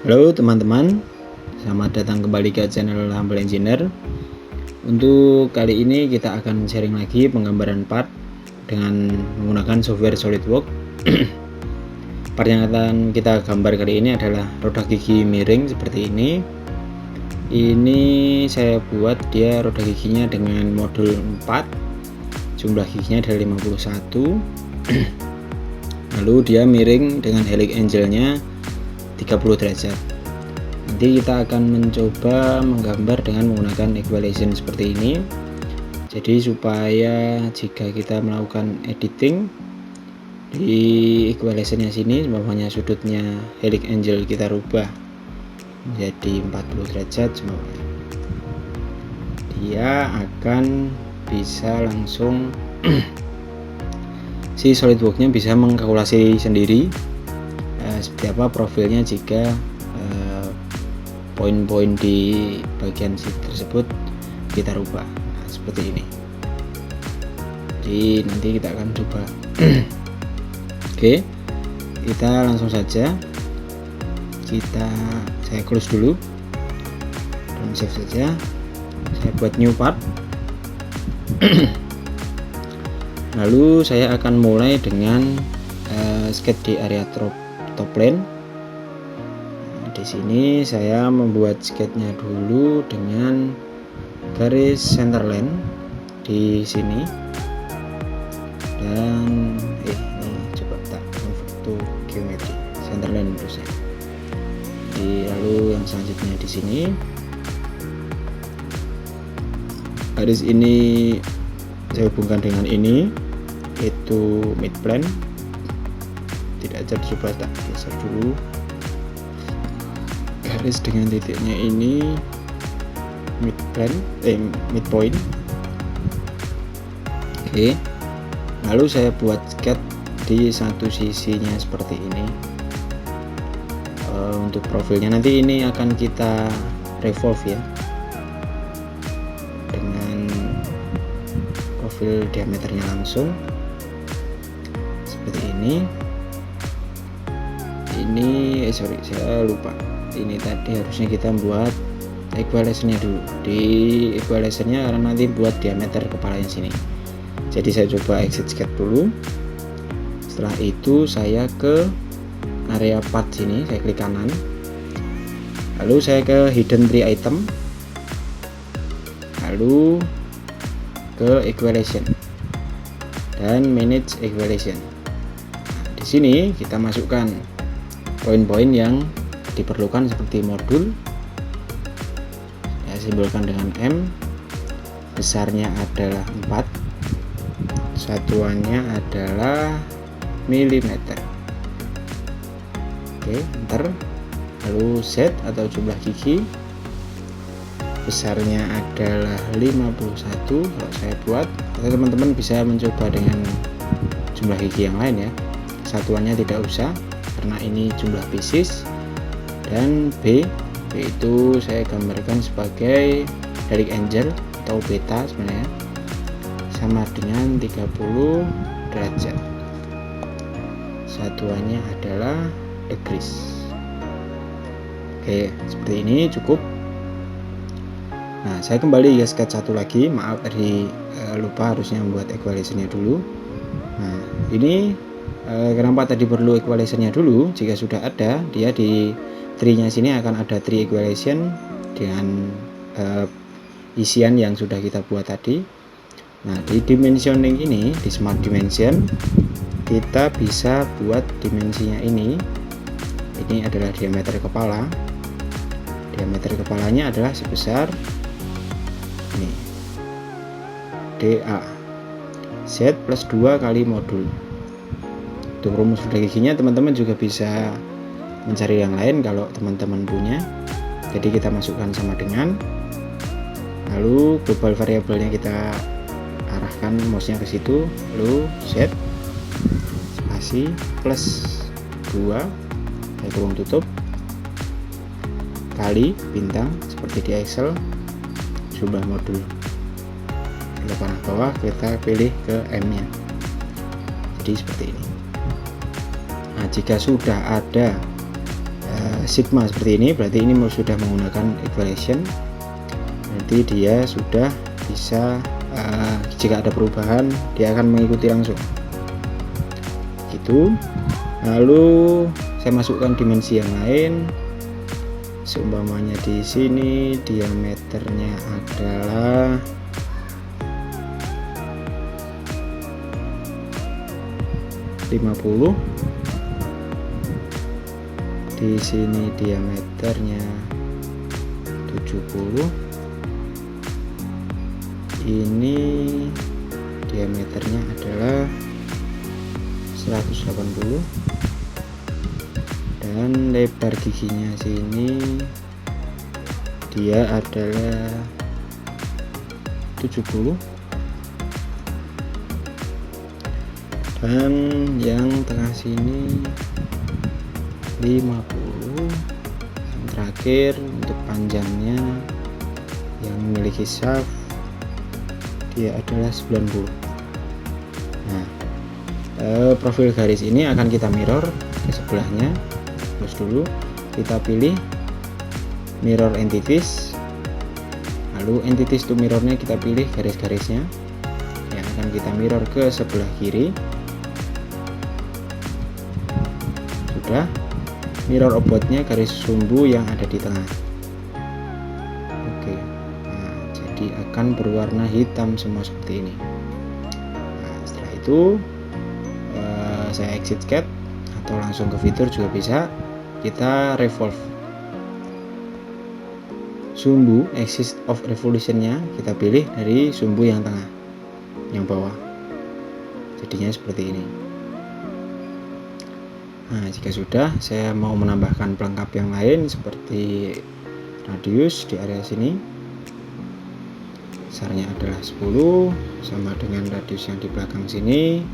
Halo teman-teman, selamat datang kembali ke channel Humble Engineer. Untuk kali ini kita akan sharing lagi penggambaran part dengan menggunakan software SolidWorks. Part yang akan kita gambar kali ini adalah roda gigi miring seperti ini. Ini saya buat dia roda giginya dengan modul 4, jumlah giginya adalah 51. Lalu dia miring dengan helix angle-nya 30 derajat. Nanti kita akan mencoba menggambar dengan menggunakan equalization seperti ini. Jadi supaya jika kita melakukan editing di equalizationnya sini, umpamanya sudutnya helix angle kita rubah menjadi 40 derajat, dia akan bisa langsung si SolidWorks-nya bisa mengkalkulasi sendiri seperti apa profilnya jika poin-poin di bagian tersebut kita rubah. Nah, seperti ini. Jadi nanti kita akan coba. Oke, kita langsung saja. Saya close dulu dan save saja. Saya buat new part. Lalu saya akan mulai dengan sketch di area top plane. Di sini saya membuat sketch-nya dulu dengan garis centerline di sini, dan ini coba tak convert to geometry centerline terusnya. Lalu yang selanjutnya di sini garis ini saya hubungkan dengan ini, yaitu mid plane. Tidak aja, coba tak geser dulu. Garis dengan titiknya ini mid point. Oke, lalu saya buat sketch di satu sisinya seperti ini. Untuk profilnya nanti ini akan kita revolve ya, dengan profil diameternya langsung seperti ini. Saya lupa, ini tadi harusnya kita buat equalizationnya dulu. Di equalizationnya karena nanti buat diameter kepalanya sini. Jadi saya coba exit sketch dulu. Setelah itu saya ke area part sini, saya klik kanan. Lalu saya ke hidden tree item, lalu ke equalization dan manage equalization. Di sini kita masukkan poin-poin yang diperlukan seperti modul, saya simbolkan dengan M, besarnya adalah 4, satuannya adalah milimeter. Oke, enter. Lalu Z atau jumlah gigi, besarnya adalah 51 kalau saya buat, atau teman-teman bisa mencoba dengan jumlah gigi yang lain ya, satuannya tidak usah karena ini jumlah pieces. Dan B itu saya gambarkan sebagai helix angle atau beta sebenarnya, sama dengan 30 derajat, satuannya adalah degrees. Oke, seperti ini cukup. Nah, saya kembali ya sketch satu lagi, maaf tadi lupa harusnya membuat equalizationnya dulu. Nah, ini kenapa tadi perlu equalizationnya dulu? Jika sudah ada, dia di tree-nya sini akan ada tree equalization dengan isian yang sudah kita buat tadi. Nah, di dimensioning ini, di smart dimension, kita bisa buat dimensinya ini. Ini adalah diameter kepala. Diameter kepalanya adalah sebesar ini, DA Z plus 2 kali modul. Untuk rumus roda giginya teman-teman juga bisa mencari yang lain kalau teman-teman punya. Jadi kita masukkan sama dengan, lalu global variabelnya kita arahkan mouse-nya ke situ, lalu Z spasi plus 2 kurung tutup kali bintang seperti di Excel, jumlah modul. Di panah bawah kita pilih ke M nya, jadi seperti ini. Nah, jika sudah ada sigma seperti ini, berarti ini sudah menggunakan equalization. Nanti dia sudah bisa jika ada perubahan dia akan mengikuti langsung gitu. Lalu saya masukkan dimensi yang lain. Seumpamanya di sini diameternya adalah 50, di sini diameternya 70, ini diameternya adalah 180, dan lebar giginya sini dia adalah 70, dan yang tengah sini 50. Yang terakhir untuk panjangnya yang memiliki shaft dia adalah 90. Nah, profil garis ini akan kita mirror ke sebelahnya. Terus dulu kita pilih mirror entities, lalu entities to mirrornya kita pilih garis-garisnya yang akan kita mirror ke sebelah kiri. Sudah, mirror obotnya garis sumbu yang ada di tengah. Oke, nah, jadi akan berwarna hitam semua seperti ini. Nah, setelah itu saya exit CAD atau langsung ke fitur juga bisa. Kita revolve sumbu axis of revolutionnya, kita pilih dari sumbu yang tengah, yang bawah, jadinya seperti ini. Nah, jika sudah, saya mau menambahkan pelengkap yang lain seperti radius di area sini. Besarnya adalah 10, sama dengan radius yang di belakang sini.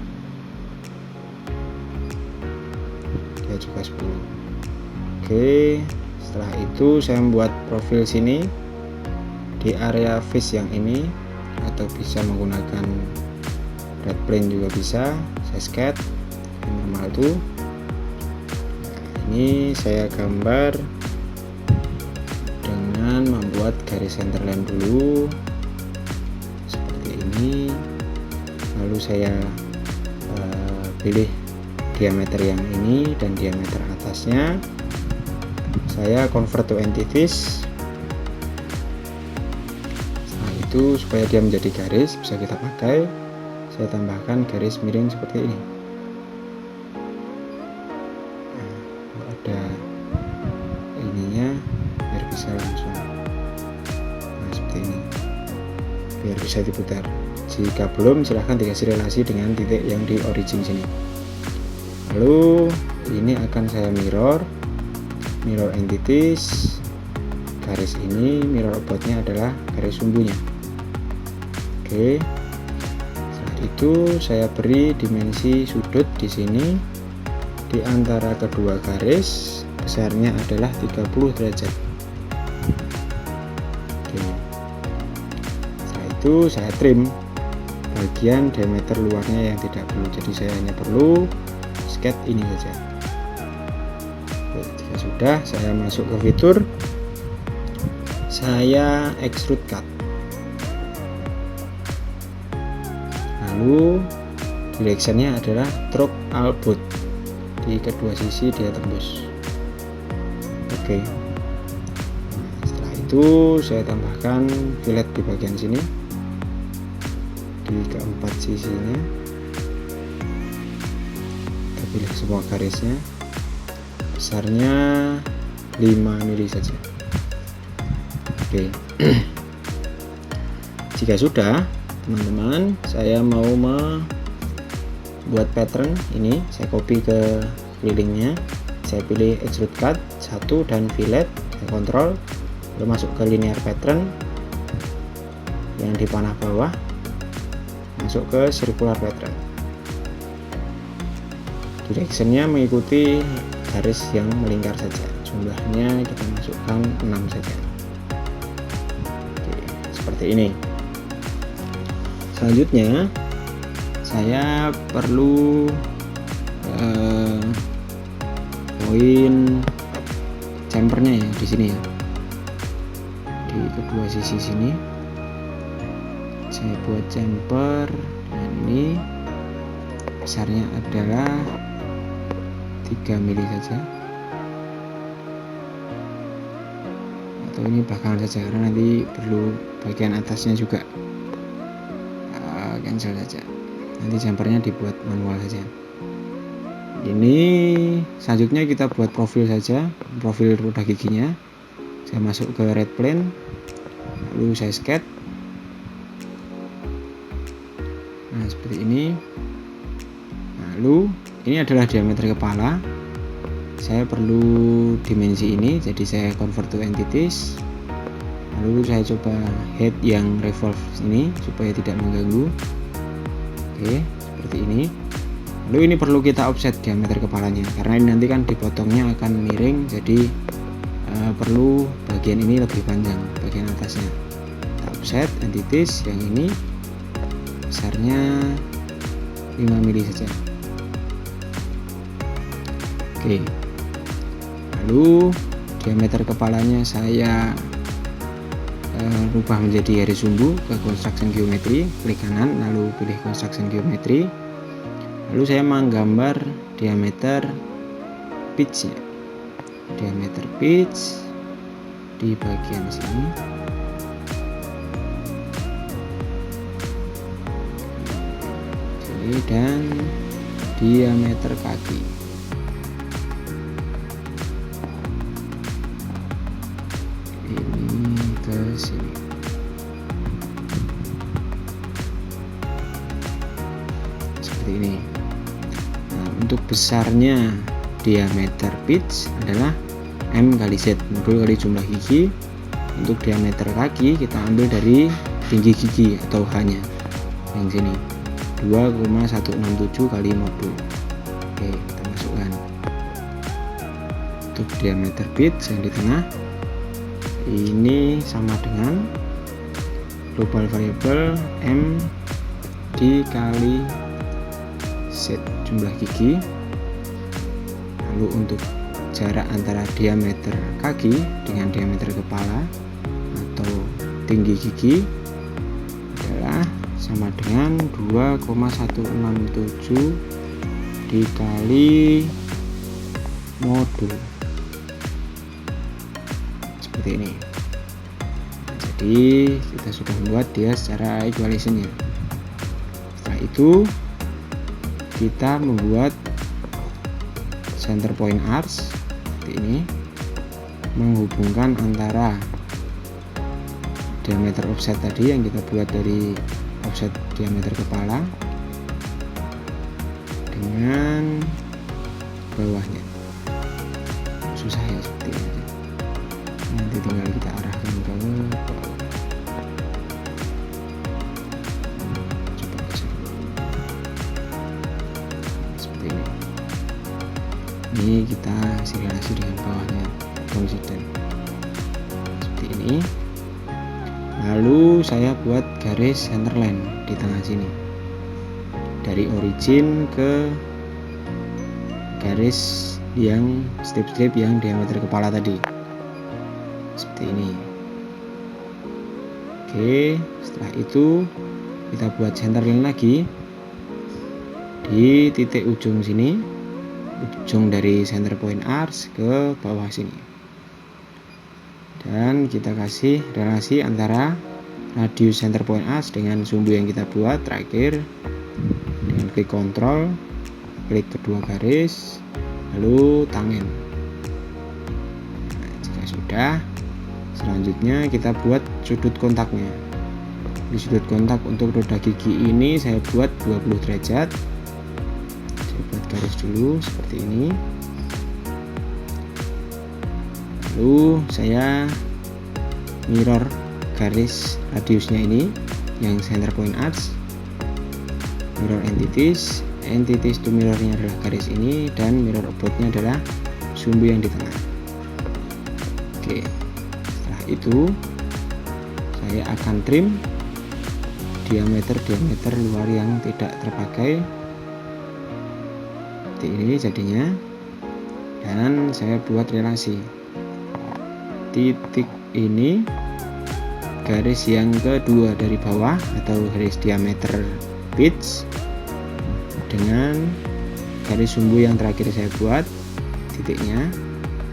Dia juga 10. Oke, setelah itu saya membuat profil sini di area face yang ini, atau bisa menggunakan red plane juga bisa. Saya sketch normal itu. Ini saya gambar dengan membuat garis centerline dulu seperti ini, lalu saya pilih diameter yang ini dan diameter atasnya saya convert to entities. Setelah itu supaya dia menjadi garis bisa kita pakai, saya tambahkan garis miring seperti ini. Ada ininya biar bisa langsung, nah seperti ini, biar bisa diputar. Jika belum, silahkan dikasih relasi dengan titik yang di origin sini. Lalu ini akan saya mirror entities, garis ini mirror obotnya adalah garis sumbunya. Oke, setelah itu saya beri dimensi sudut di sini. Di antara kedua garis besarnya adalah 30 derajat. Oke. Setelah itu saya trim bagian diameter luarnya yang tidak perlu, jadi saya hanya perlu sketch ini saja. Oke, jika sudah, saya masuk ke fitur, saya extrude cut, lalu directionnya adalah drop all both, di kedua sisi dia tembus. Oke. Setelah itu saya tambahkan fillet di bagian sini, di keempat sisinya. Kita pilih semua garisnya, besarnya 5 mili saja. Oke. Jika sudah, teman-teman, saya mau buat pattern ini, saya copy ke kelilingnya, saya pilih extrude cut 1 dan fillet, saya kontrol, lalu masuk ke linear pattern yang di panah bawah, masuk ke circular pattern. Directionnya mengikuti garis yang melingkar saja, jumlahnya kita masukkan 6 saja. Oke, seperti ini. Selanjutnya saya perlu poin chamfernya ya di sini ya, di kedua sisi sini saya buat chamfer dan ini besarnya adalah 3 mili saja, atau ini belakangan saja karena nanti perlu bagian atasnya juga. Cancel saja, nanti jumpernya dibuat manual saja. Ini selanjutnya kita buat profil saja, profil roda giginya. Saya masuk ke red plane, lalu saya sketch. Nah seperti ini. Lalu ini adalah diameter kepala. Saya perlu dimensi ini, jadi saya convert to entities. Lalu saya coba head yang revolve ini supaya tidak mengganggu. Oke, seperti ini. Lalu ini perlu kita offset diameter kepalanya karena ini nanti kan dipotongnya akan miring, jadi perlu bagian ini lebih panjang, bagian atasnya. Kita offset entities yang ini besarnya 5 mili saja. Oke. Lalu diameter kepalanya saya rubah menjadi garis sumbu ke construction geometry, klik kanan lalu pilih construction geometry, lalu saya menggambar diameter pitch ya, diameter pitch di bagian sini. Oke, dan diameter kaki. Sini. Seperti ini. Nah, untuk besarnya diameter pitch adalah M kali Z, modul kali jumlah gigi. Untuk diameter kaki kita ambil dari tinggi gigi atau H-nya yang sini 2,167 kali modul. Oke, kita masukkan. Untuk diameter pitch yang di tengah ini sama dengan global variable M dikali Z jumlah gigi. Lalu untuk jarak antara diameter kaki dengan diameter kepala atau tinggi gigi adalah sama dengan 2,167 dikali modul. Seperti ini. Jadi kita sudah membuat dia secara equation ya. Setelah itu kita membuat center point arch seperti ini, menghubungkan antara diameter offset tadi yang kita buat dari offset diameter kepala dengan bawahnya. Susah ya seperti ini. Nanti tinggal kita arahkan ke bawah. Coba seperti ini. Ini kita serialisasi dengan bawahnya konsisten seperti ini. Lalu saya buat garis centerline di tengah sini dari origin ke garis yang strip-strip yang diameter kepala tadi. Seperti ini. Oke, setelah itu kita buat centerline lagi di titik ujung sini, ujung dari center point arch ke bawah sini, dan kita kasih relasi antara radius center point arch dengan sumbu yang kita buat terakhir dengan klik kontrol, klik kedua garis, lalu tangen. Nah, jika sudah, selanjutnya kita buat sudut kontaknya. Di sudut kontak untuk roda gigi ini saya buat 20 derajat. Saya buat garis dulu seperti ini. Lalu saya mirror garis radiusnya ini yang center point arch. Mirror entities to mirrornya adalah garis ini, dan mirror aboutnya adalah sumbu yang di tengah. Oke. Itu saya akan trim diameter luar yang tidak terpakai seperti ini jadinya, dan saya buat relasi titik ini garis yang kedua dari bawah atau garis diameter pitch dengan garis sumbu yang terakhir saya buat titiknya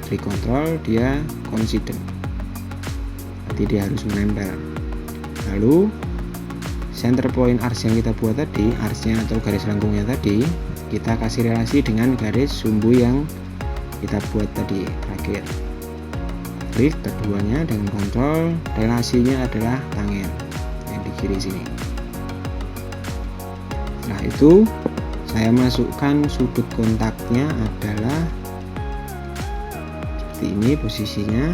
recontrol, dia coincident, berarti dia harus menempel. Lalu center point arc yang kita buat tadi, arcnya atau garis lengkungnya tadi, kita kasih relasi dengan garis sumbu yang kita buat tadi terakhir. Klik keduanya dengan kontrol, relasinya adalah tangen yang di kiri sini. Setelah itu saya masukkan sudut kontaknya adalah seperti ini, posisinya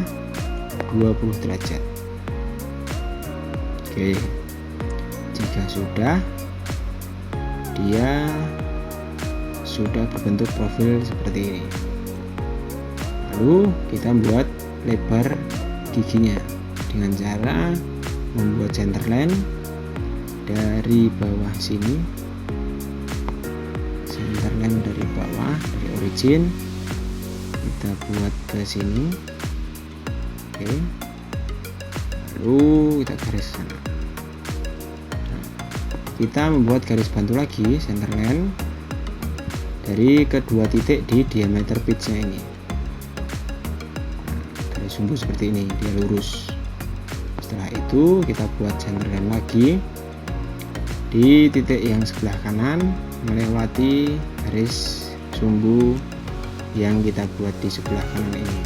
20 derajat. Oke, jika sudah, dia sudah berbentuk profil seperti ini. Lalu kita buat lebar giginya dengan cara membuat center line dari bawah sini, center line dari bawah dari origin kita buat ke sini. Oke, lalu kita garis sana. Nah, kita membuat garis bantu lagi center line dari kedua titik di diameter pitch-nya ini. Sumbu seperti ini, dia lurus. Setelah itu kita buat center line lagi di titik yang sebelah kanan melewati garis sumbu yang kita buat di sebelah kanan ini.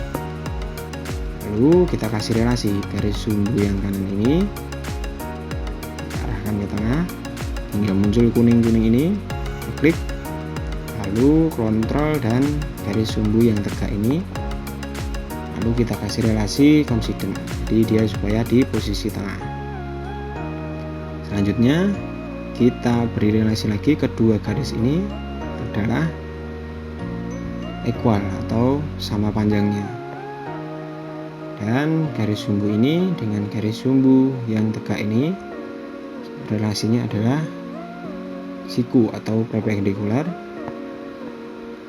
Lalu kita kasih relasi garis sumbu yang kanan ini, kita arahkan ke tengah hingga muncul kuning-kuning ini. Klik, lalu kontrol dan garis sumbu yang tegak ini, lalu kita kasih relasi coincident, jadi dia supaya di posisi tengah. Selanjutnya kita beri relasi lagi, kedua garis ini adalah equal atau sama panjangnya, dan garis sumbu ini dengan garis sumbu yang tegak ini relasinya adalah siku atau perpendikular.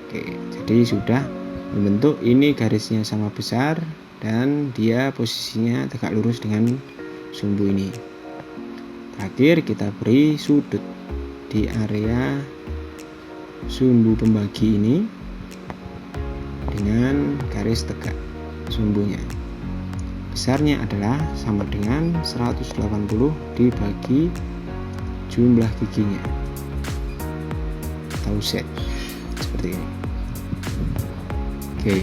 Oke, jadi sudah membentuk ini, garisnya sama besar dan dia posisinya tegak lurus dengan sumbu ini. Terakhir kita beri sudut di area sumbu pembagi ini dengan garis tegak sumbunya. Besarnya adalah sama dengan 180 dibagi jumlah giginya atau set, seperti ini. Oke,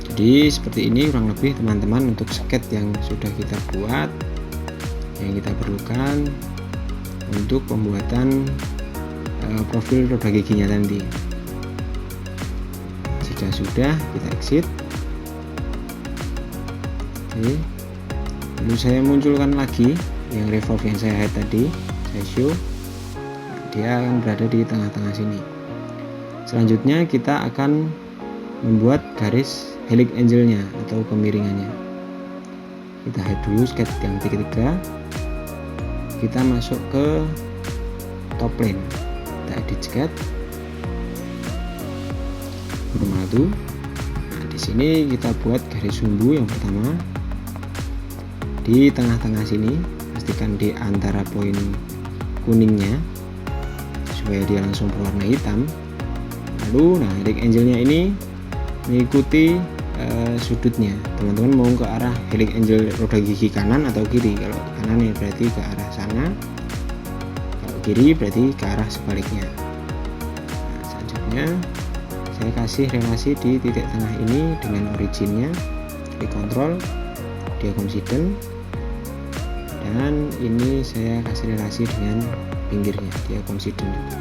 jadi seperti ini kurang lebih teman-teman untuk sketch yang sudah kita buat, yang kita perlukan untuk pembuatan profil roda giginya nanti. Jika sudah, kita exit. Oke, lalu saya munculkan lagi yang revolve yang saya hide tadi, saya show, dia akan berada di tengah-tengah sini. Selanjutnya kita akan membuat garis helix angle-nya atau kemiringannya. Kita hide dulu sketch yang tiga, kita masuk ke top plane, kita edit sketch bermadu. Nah, di sini kita buat garis sumbu yang pertama di tengah-tengah sini, pastikan di antara poin kuningnya supaya dia langsung berwarna hitam. Lalu nah helix angle-nya ini mengikuti sudutnya. Teman-teman mau ke arah helix angle roda gigi kanan atau kiri? Kalau kanan ya berarti ke arah sana, kalau kiri berarti ke arah sebaliknya. Nah, selanjutnya saya kasih relasi di titik tengah ini dengan originnya, di kontrol, dia coincident, dan ini saya kasih relasi dengan pinggirnya, dia coincident juga.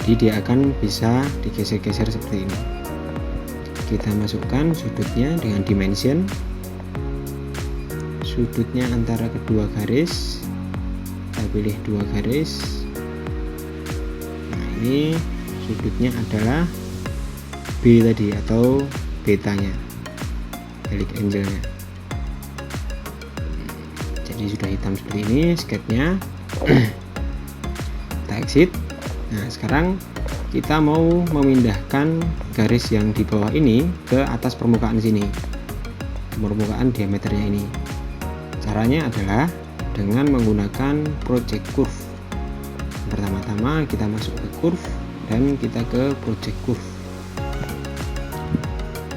Jadi dia akan bisa digeser-geser seperti ini. Kita masukkan sudutnya dengan dimension, sudutnya antara kedua garis, kita pilih dua garis. Nah, ini sudutnya adalah B tadi atau betanya, helix angle-nya. Jadi sudah hitam seperti ini sketchnya. Kita exit. Nah, sekarang kita mau memindahkan garis yang di bawah ini ke atas permukaan sini, permukaan diameternya ini. Caranya adalah dengan menggunakan project curve. Pertama-tama kita masuk ke curve dan kita ke project curve.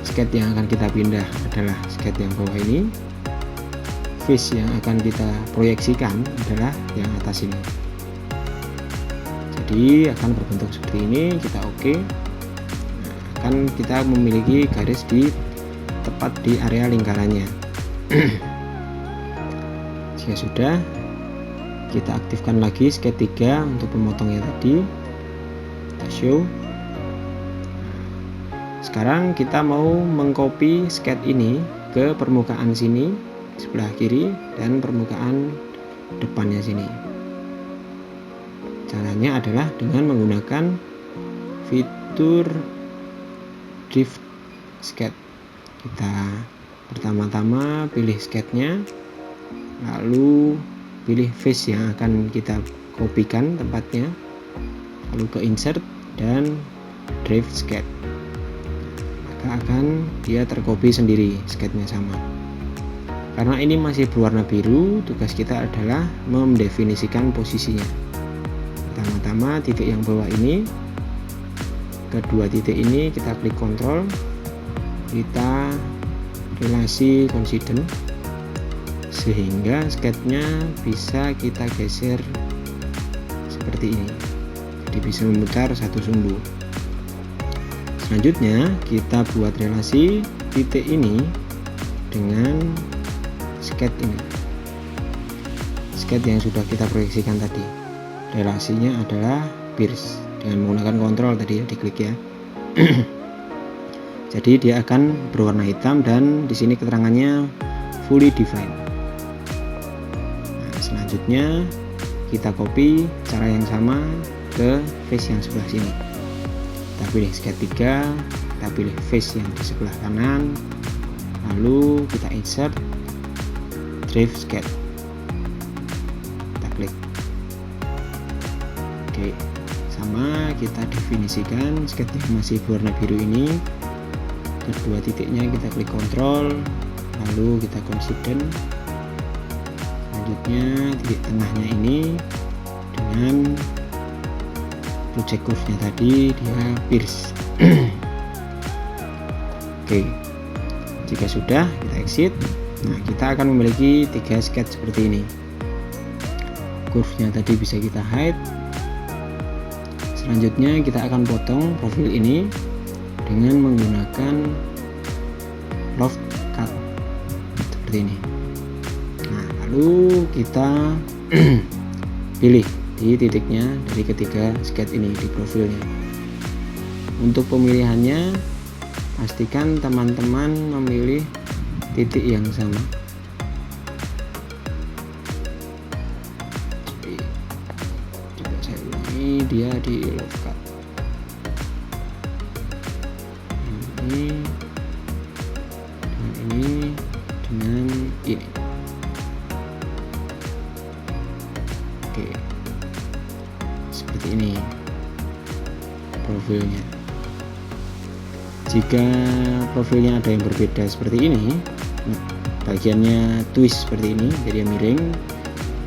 Sketch yang akan kita pindah adalah sketch yang bawah ini. Face yang akan kita proyeksikan adalah yang atas ini. Jadi akan berbentuk seperti ini. Kita oke. Nah, akan kita memiliki garis tepat di area lingkarannya. Jika sudah, kita aktifkan lagi sketch 3 untuk pemotongnya tadi. Kita show. Sekarang kita mau mengcopy sketch ini ke permukaan sini sebelah kiri dan permukaan depannya sini. Caranya adalah dengan menggunakan fitur drift sketch. Kita pertama-tama pilih sketchnya, lalu pilih face yang akan kita kopikan tempatnya, lalu ke insert dan drift sketch. Maka akan dia tercopy sendiri, sketchnya sama. Karena ini masih berwarna biru, tugas kita adalah mendefinisikan posisinya. Pertama-tama titik yang bawah ini, kedua titik ini kita klik Ctrl, kita relasi coincident sehingga sketchnya bisa kita geser seperti ini. Jadi bisa memutar satu sumbu. Selanjutnya kita buat relasi titik ini dengan sketch ini, sketch yang sudah kita proyeksikan tadi. Relasinya adalah pierce dengan menggunakan kontrol tadi ya, diklik ya. Jadi dia akan berwarna hitam dan di sini keterangannya fully defined. Nah, selanjutnya kita copy cara yang sama ke face yang sebelah sini. Kita pilih sketch 3, kita pilih face yang di sebelah kanan, lalu kita insert drift sketch, kita klik. Oke, sama kita definisikan sketch yang masih berwarna biru ini. Kedua titiknya kita klik Ctrl, lalu kita coincident. Selanjutnya titik tengahnya ini dengan project curve-nya tadi dia pierce. Oke, jika sudah kita exit. Nah, kita akan memiliki 3 sketch seperti ini. Curve-nya tadi bisa kita hide. Selanjutnya kita akan potong profil ini dengan menggunakan loft cut seperti ini. Nah, lalu kita pilih di titiknya dari ketiga sketch ini di profilnya. Untuk pemilihannya pastikan teman-teman memilih titik yang sama. Coba saya ulangi, dia di loft cut. Ini dengan ini. Oke, seperti ini profilnya. Jika profilnya ada yang berbeda seperti ini, bagiannya twist seperti ini, jadi miring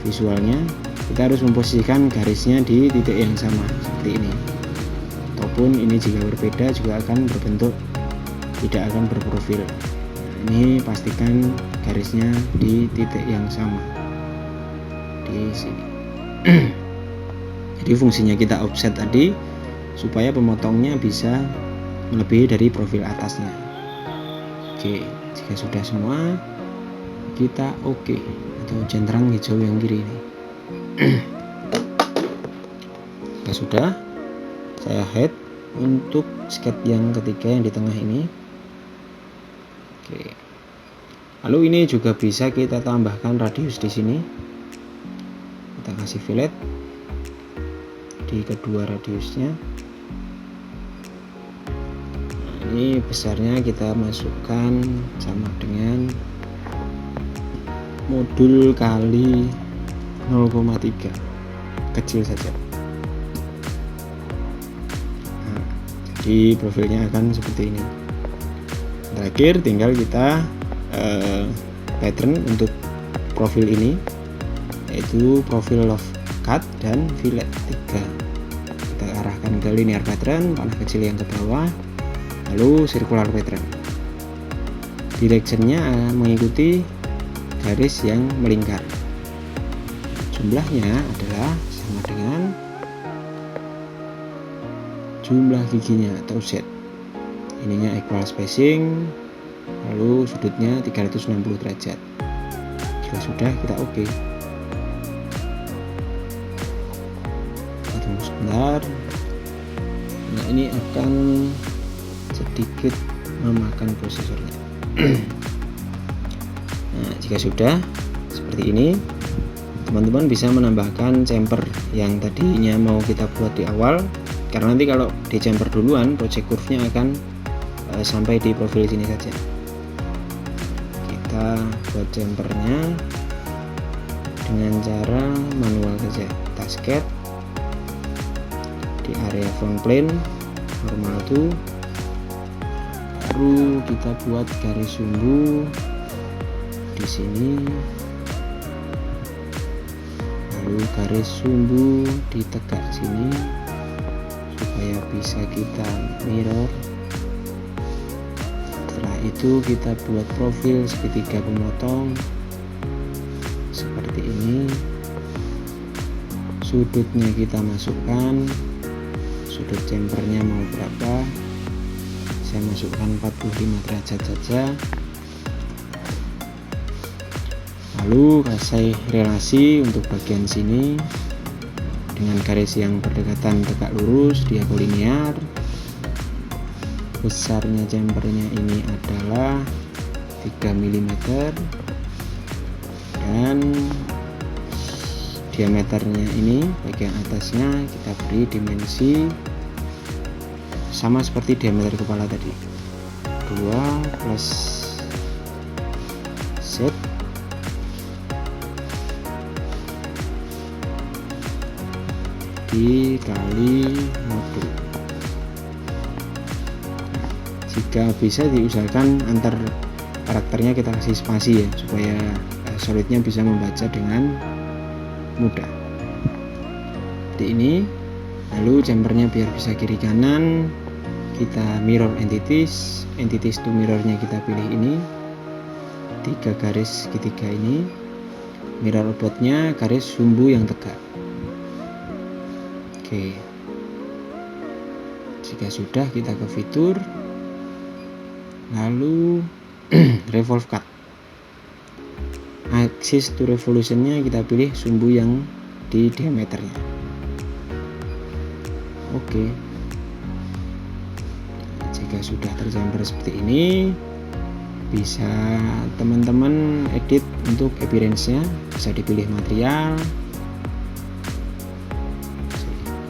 visualnya, kita harus memposisikan garisnya di titik yang sama seperti ini. Ataupun ini jika berbeda juga akan berbentuk tidak akan berprofil. Nah, ini pastikan garisnya di titik yang sama di sini. Jadi fungsinya kita offset tadi supaya pemotongnya bisa melebihi dari profil atasnya. Oke, jika sudah semua kita oke atau centang hijau yang kiri ini. Jika sudah, saya hide untuk sketch yang ketiga yang di tengah ini. Oke. Lalu ini juga bisa kita tambahkan radius di sini. Kita kasih fillet di kedua radiusnya. Nah, ini besarnya kita masukkan sama dengan modul kali 0,3, kecil saja. di profilnya akan seperti ini. Terakhir tinggal kita pattern untuk profil ini, yaitu profil love cut dan fillet 3. Kita arahkan ke linear pattern, panah kecil yang ke bawah, lalu circular pattern. Directionnya mengikuti garis yang melingkar. Jumlahnya adalah sama dengan jumlah giginya atau Z. Ininya equal spacing, lalu sudutnya 360 derajat. Jika sudah, kita oke. Kita tunggu sebentar. Nah, ini akan sedikit memakan prosesornya. Nah, jika sudah seperti ini, teman-teman bisa menambahkan chamfer yang tadinya mau kita buat di awal, karena nanti kalau di chamfer duluan project curve-nya akan sampai di profil sini saja. Kita buat chamfernya dengan cara manual saja. Tasket di area front plane normal to, baru kita buat garis sumbu di sini, lalu garis sumbu di tegak sini supaya bisa kita mirror. Setelah itu kita buat profil segitiga pemotong seperti ini. Sudutnya kita masukkan, sudut chamfernya mau berapa, saya masukkan 45 derajat saja. Lalu kasih relasi untuk bagian sini dengan garis yang berdekatan tegak lurus, diagonal. Besarnya chamfernya ini adalah 3 mm dan diameternya ini bagian atasnya kita beri dimensi sama seperti diameter kepala tadi, 2 plus Z dikali modul. Jika bisa diusahakan antar karakternya kita kasih spasi ya, supaya solidnya bisa membaca dengan mudah. Seperti ini. Lalu chamfernya biar bisa kiri kanan, kita mirror entities to mirrornya kita pilih ini, 3 garis segitiga ini. Mirror obotnya garis sumbu yang tegak. Oke. Jika sudah, kita ke fitur, lalu revolve cut. Axis to revolutionnya kita pilih sumbu yang di diameternya. Oke. Jika sudah tergambar seperti ini, bisa teman-teman edit untuk appearance-nya. Bisa dipilih material,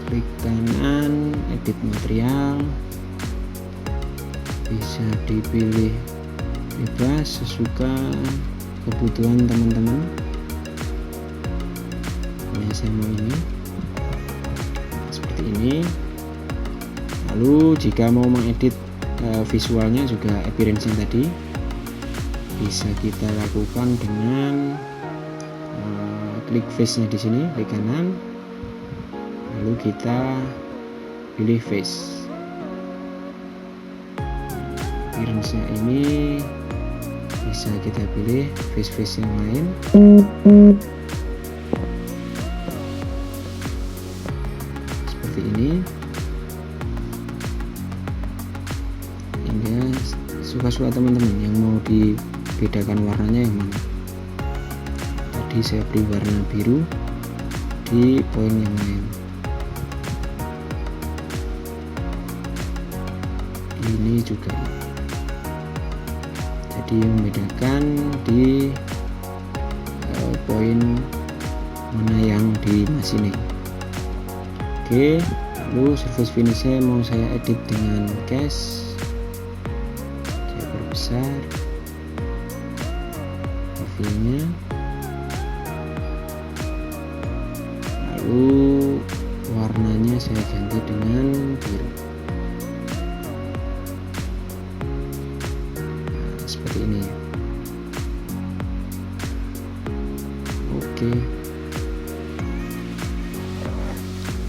klik kanan, edit material, bisa dipilih bebas sesuka kebutuhan teman-teman. Ini saya mau ini seperti ini. Lalu jika mau mengedit visualnya juga appearance tadi, bisa kita lakukan dengan klik face-nya di sini, klik kanan, lalu kita pilih face. Appearance-nya ini bisa kita pilih face-face yang lain. Seperti ini. Hingga suka-suka teman-teman yang mau dibedakan warnanya yang mana. Tadi saya beri warna biru di poin yang lain. Ini juga. Jadi membedakan di poin mana yang di machining. Oke, lalu surface finishnya mau saya edit dengan cast, saya perbesar profilnya, lalu warnanya saya ganti dengan biru. seperti ini. Oke,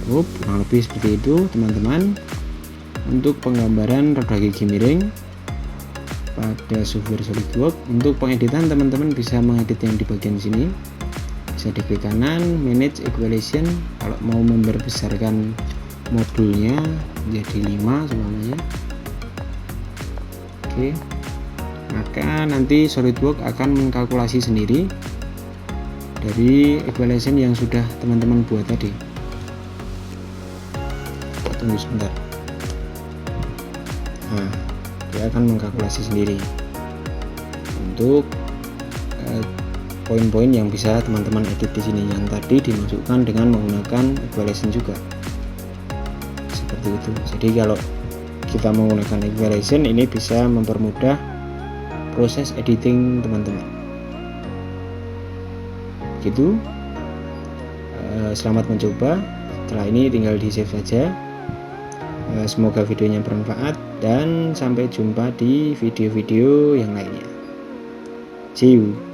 kurang lebih seperti itu teman-teman untuk penggambaran roda gigi miring pada software SolidWorks. Untuk pengeditan, teman-teman bisa mengedit yang di bagian sini, bisa diklik kanan manage equalization kalau mau membesarkan modulnya jadi 5 semuanya. Oke, maka nanti SolidWorks akan mengkalkulasi sendiri dari equalization yang sudah teman-teman buat tadi. Tunggu sebentar. Nah, dia akan mengkalkulasi sendiri untuk poin-poin yang bisa teman-teman edit di sini, yang tadi dimasukkan dengan menggunakan equalization juga seperti itu. Jadi kalau kita menggunakan equalization ini bisa mempermudah proses editing teman-teman. Gitu. Selamat mencoba. Setelah ini tinggal di save saja. Semoga videonya bermanfaat dan sampai jumpa di video-video yang lainnya. See you.